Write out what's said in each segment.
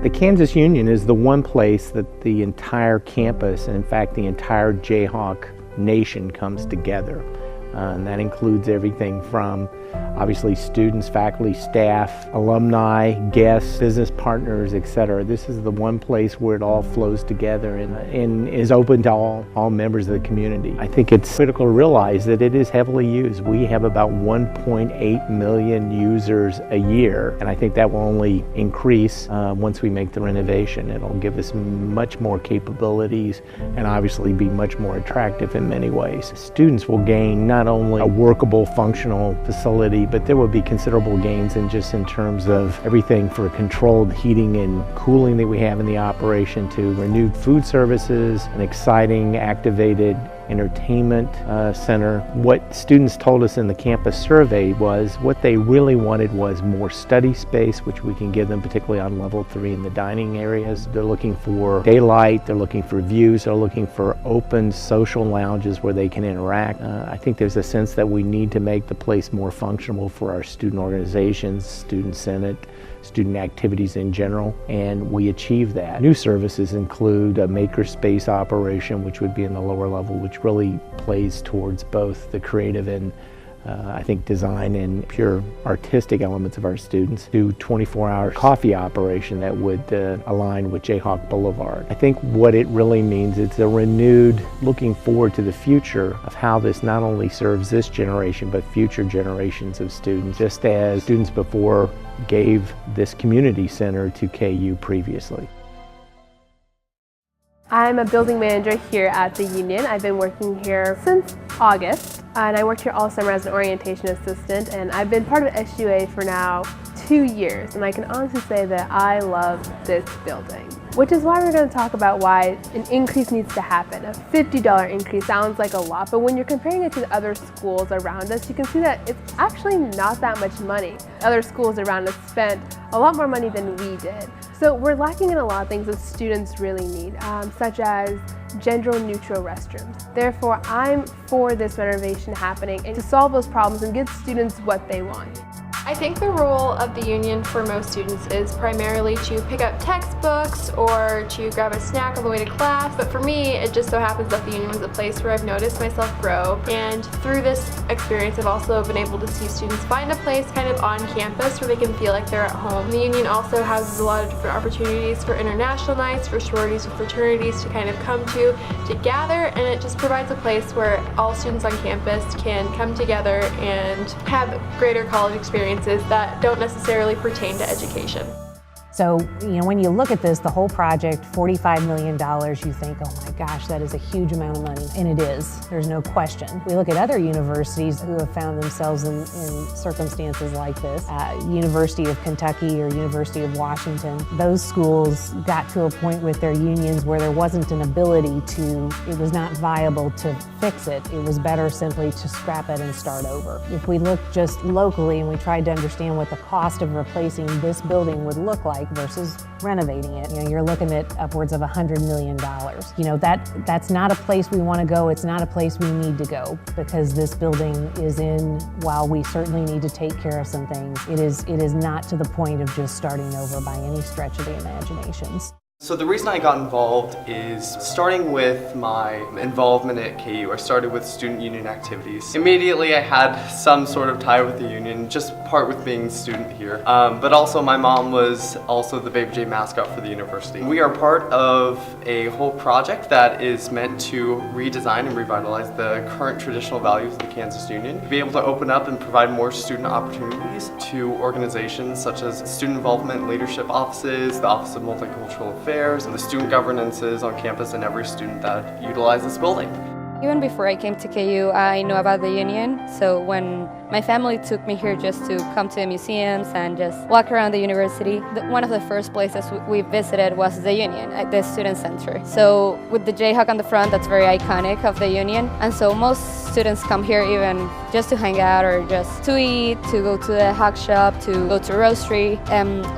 The Kansas Union is the one place that the entire campus, and in fact the entire Jayhawk nation, comes together. And that includes everything from obviously students, faculty, staff, alumni, guests, business partners, etc. This is the one place where it all flows together and is open to all members of the community. I think it's critical to realize that it is heavily used. We have about 1.8 million users a year, and I think that will only increase once we make the renovation. It'll give us much more capabilities and obviously be much more attractive in many ways. Students will gain not only a workable, functional facility, but there will be considerable gains in terms of everything for controlled heating and cooling that we have in the operation, to renewed food services, an exciting, activated entertainment center. What students told us in the campus survey was what they really wanted was more study space, which we can give them, particularly on level 3 in the dining areas. They're looking for daylight, they're looking for views, they're looking for open social lounges where they can interact. I think there's a sense that we need to make the place more functional for our student organizations, student senate, student activities in general, and we achieve that. New services include a makerspace operation, which would be in the lower level, which really plays towards both the creative and I think design and pure artistic elements of our students, to 24-hour coffee operation that would align with Jayhawk Boulevard. I think what it really means is a renewed looking forward to the future of how this not only serves this generation but future generations of students, just as students before gave this community center to KU previously. I'm a building manager here at the Union. I've been working here since August, and I worked here all summer as an orientation assistant, and I've been part of SUA for now 2 years, and I can honestly say that I love this building. Which is why we're going to talk about why an increase needs to happen. A $50 increase sounds like a lot, but when you're comparing it to the other schools around us, you can see that it's actually not that much money. Other schools around us spent a lot more money than we did. So we're lacking in a lot of things that students really need, such as gender-neutral restrooms. Therefore, I'm for this renovation happening and to solve those problems and give students what they want. I think the role of the Union for most students is primarily to pick up textbooks or to grab a snack on the way to class, but for me it just so happens that the Union was a place where I've noticed myself grow, and through this experience I've also been able to see students find a place kind of on campus where they can feel like they're at home. The Union also houses a lot of different opportunities for international nights, for sororities and fraternities to kind of come to gather, and it just provides a place where all students on campus can come together and have greater college experiences that don't necessarily pertain to education. So, when you look at this, the whole project, $45 million, you think, oh my gosh, that is a huge amount of money. And it is, there's no question. We look at other universities who have found themselves in circumstances like this. University of Kentucky or University of Washington, those schools got to a point with their unions where there wasn't an ability to, it was not viable to fix it. It was better simply to scrap it and start over. If we look just locally and we tried to understand what the cost of replacing this building would look like versus renovating it, you're looking at upwards of $100 million. That's not a place we want to go. It's not a place we need to go, because this building is in, while we certainly need to take care of some things, it is not to the point of just starting over by any stretch of the imaginations. So the reason I got involved is starting with my involvement at KU. I started with student union activities. Immediately I had some sort of tie with the union, just part with being a student here. But also my mom was also the Baby J mascot for the university. We are part of a whole project that is meant to redesign and revitalize the current traditional values of the Kansas Union, to be able to open up and provide more student opportunities to organizations such as student involvement leadership offices, the Office of Multicultural Affairs, and the student governances on campus, and every student that utilizes this building. Even before I came to KU, I know about the Union, so when my family took me here just to come to the museums and just walk around the university, one of the first places we visited was the Union, at the student center. So with the Jayhawk on the front, that's very iconic of the Union, and so most students come here even just to hang out or just to eat, to go to the hawk shop, to go to Roastery,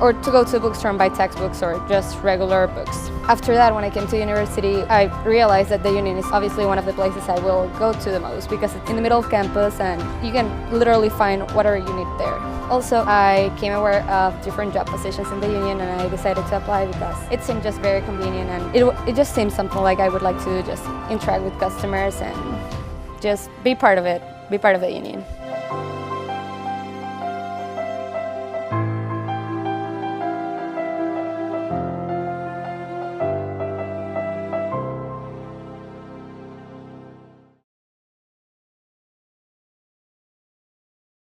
or to go to a bookstore and buy textbooks or just regular books. After that, when I came to university, I realized that the Union is obviously one of the places I will go to the most, because it's in the middle of campus and you can literally find whatever you need there. Also, I came aware of different job positions in the union and I decided to apply because it seemed just very convenient and it just seemed something like I would like to just interact with customers and just be part of it, be part of the union.